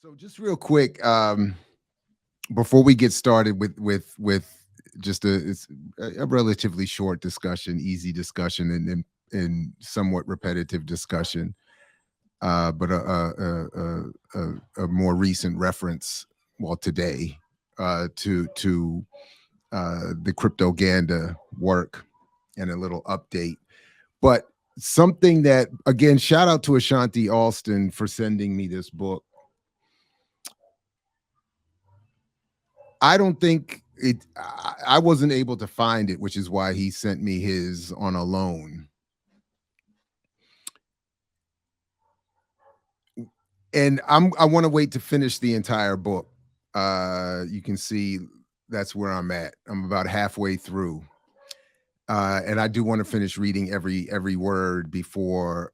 So just real quick, before we get started with just a relatively short discussion, easy discussion, and somewhat repetitive discussion, but a more recent reference, well, today, to the cryptoganda work and a little update. But something that, again, shout out to Ashanti Alston for sending me this book. I don't think it. I wasn't able to find it, which is why he sent me his on a loan. And I want to wait to finish the entire book. You can see that's where I'm at. I'm about halfway through, and I do want to finish reading every word before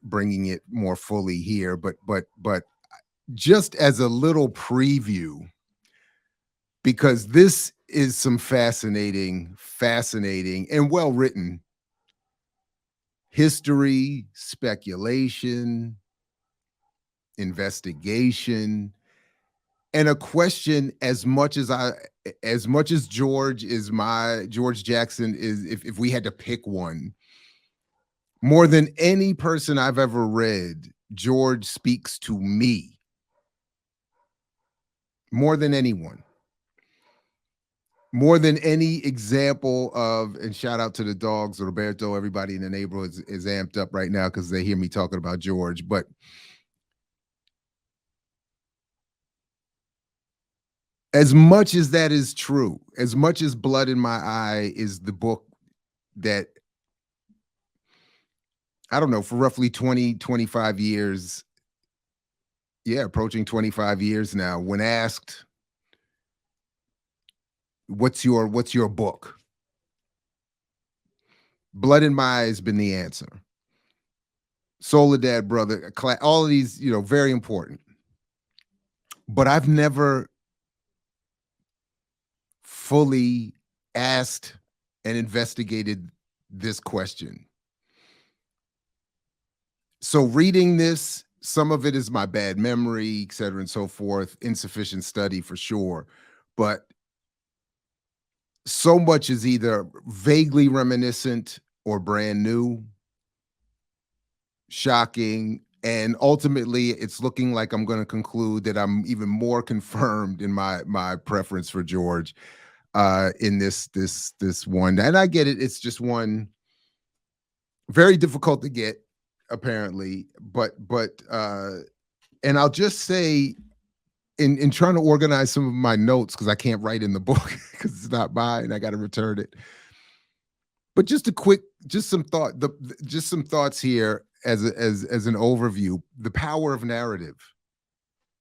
bringing it more fully here. But just as a little preview, because this is some fascinating, and well written history, speculation, investigation, and a question as much as George Jackson is, if we had to pick one, more than any person I've ever read, George speaks to me more than anyone. More than any example of, and shout out to the dogs, Roberto, everybody in the neighborhood is amped up right now because they hear me talking about George. But as much as that is true, as much as Blood in My Eye is the book that, I don't know, for roughly 20, 25 years, yeah, approaching 25 years now, when asked, what's your book? Blood in My Eye has been the answer. Soledad Brother, all of these, very important. But I've never fully asked and investigated this question. So reading this, some of it is my bad memory, et cetera, and so forth, insufficient study for sure. But so much is either vaguely reminiscent or brand new, shocking, and ultimately it's looking like I'm going to conclude that I'm even more confirmed in my preference for George in this one. And I get it, it's just one very difficult to get, apparently, but and I'll just say, in trying to organize some of my notes, because I can't write in the book because it's not mine, I got to return it. But just some thoughts here as an overview. The power of narrative.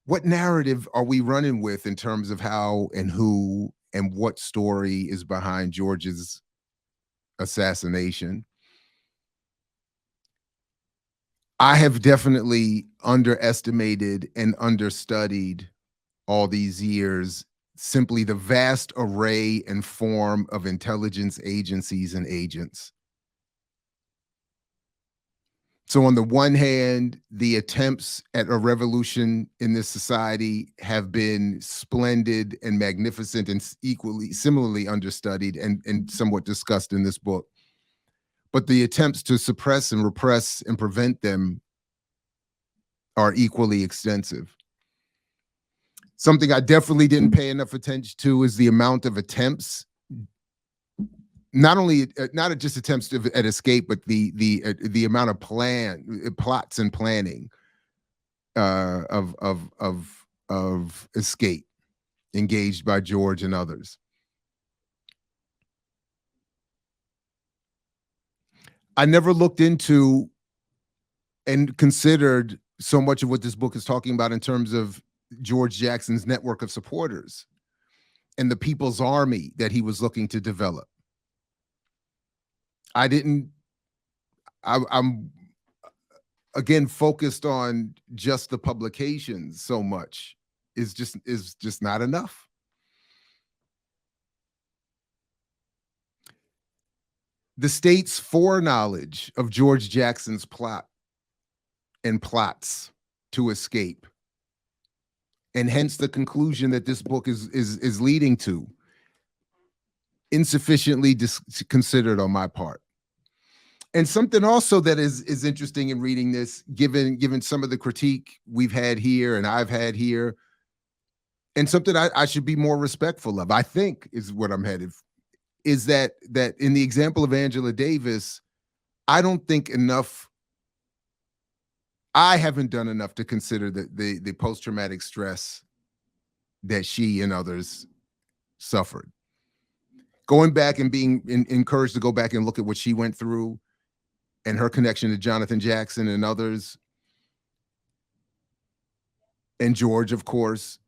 What narrative are we running with in terms of how and who and what story is behind George's assassination? I have definitely underestimated and understudied all these years simply the vast array and form of intelligence agencies and agents. So, on the one hand, the attempts at a revolution in this society have been splendid and magnificent and similarly understudied and somewhat discussed in this book. But the attempts to suppress and repress and prevent them are equally extensive. Something I definitely didn't pay enough attention to is the amount of attempts, not just attempts at escape, but the amount of plots and planning of escape engaged by George and others. I never looked into and considered so much of what this book is talking about in terms of George Jackson's network of supporters and the people's army that he was looking to develop. I didn't. I'm again focused on just the publications so much is just not enough. The state's foreknowledge of George Jackson's plot and plots to escape and hence the conclusion that this book is leading to, insufficiently considered on my part. And something also that is interesting in reading this, given some of the critique we've had here and I've had here, and something I should be more respectful of, I think, is what I'm headed, is that in the example of Angela Davis, I don't think enough, I haven't done enough to consider the post-traumatic stress that she and others suffered. Going back and being encouraged to go back and look at what she went through and her connection to Jonathan Jackson and others, and George, of course.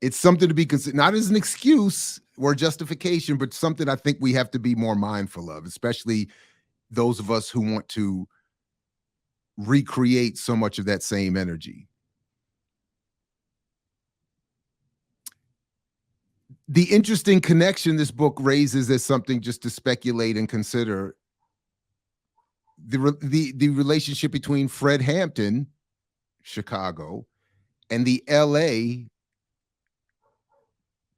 It's something to be considered, not as an excuse or justification, but something I think we have to be more mindful of, especially those of us who want to recreate so much of that same energy. The interesting connection this book raises as something just to speculate and consider, the relationship between Fred Hampton, Chicago, and the LA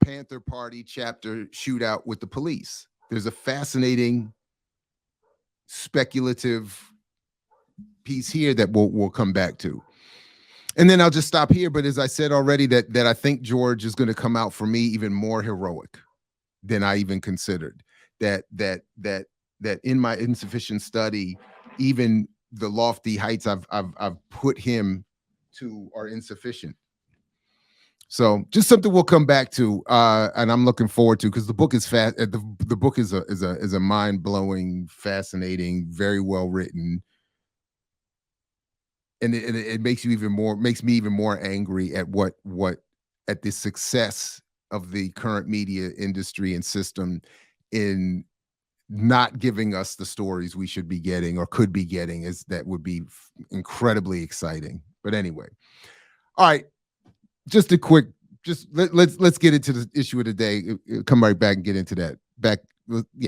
Panther Party chapter shootout with the police. There's a fascinating speculative piece here that we'll come back to. And then I'll just stop here. But as I said already, that I think George is going to come out for me even more heroic than I even considered. That in my insufficient study, even the lofty heights I've put him to are insufficient. So just something we'll come back to, and I'm looking forward to, because the book is fast. The book is a mind-blowing, fascinating, very well written, and it makes me even more angry at at the success of the current media industry and system in not giving us the stories we should be getting or could be getting. That would be incredibly exciting. But anyway, all right. Just a quick, let's get into the issue of the day. Come right back and get into that. Yeah.